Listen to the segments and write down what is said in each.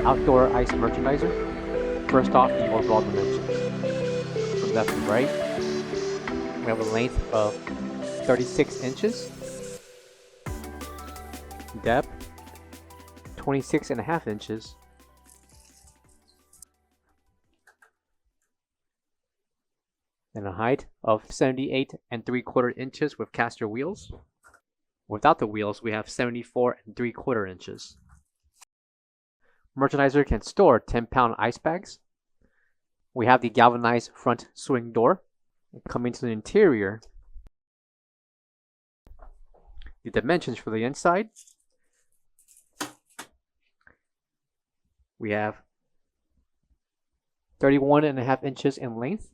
outdoor ice merchandiser. First off, the overall dimensions. From left to right, we have a length of 36 inches, depth 26.5 inches, and a height of 78.75 inches with caster wheels. Without the wheels, we have 74.75 inches. Merchandiser can store 10-pound ice bags. We have the galvanized front swing door. Coming to the interior, the dimensions for the inside. We have 31.5 inches in length,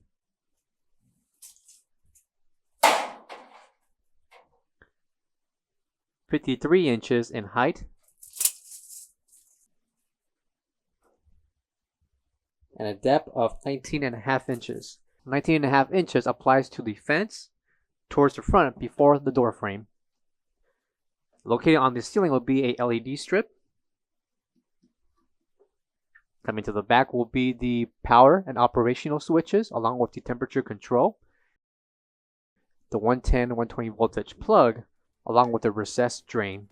53 inches in height, and a depth of 19.5 inches. 19.5 inches applies to the fence towards the front before the door frame. Located on the ceiling will be a LED strip. Coming to the back will be the power and operational switches along with the temperature control, the 110-120 voltage plug along with the recessed drain.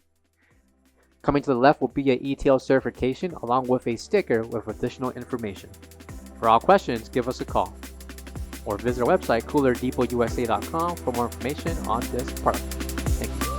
Coming to the left will be a ETL certification along with a sticker with additional information. For all questions, give us a call or visit our website coolerdepotUSA.com for more information on this product. Thank you.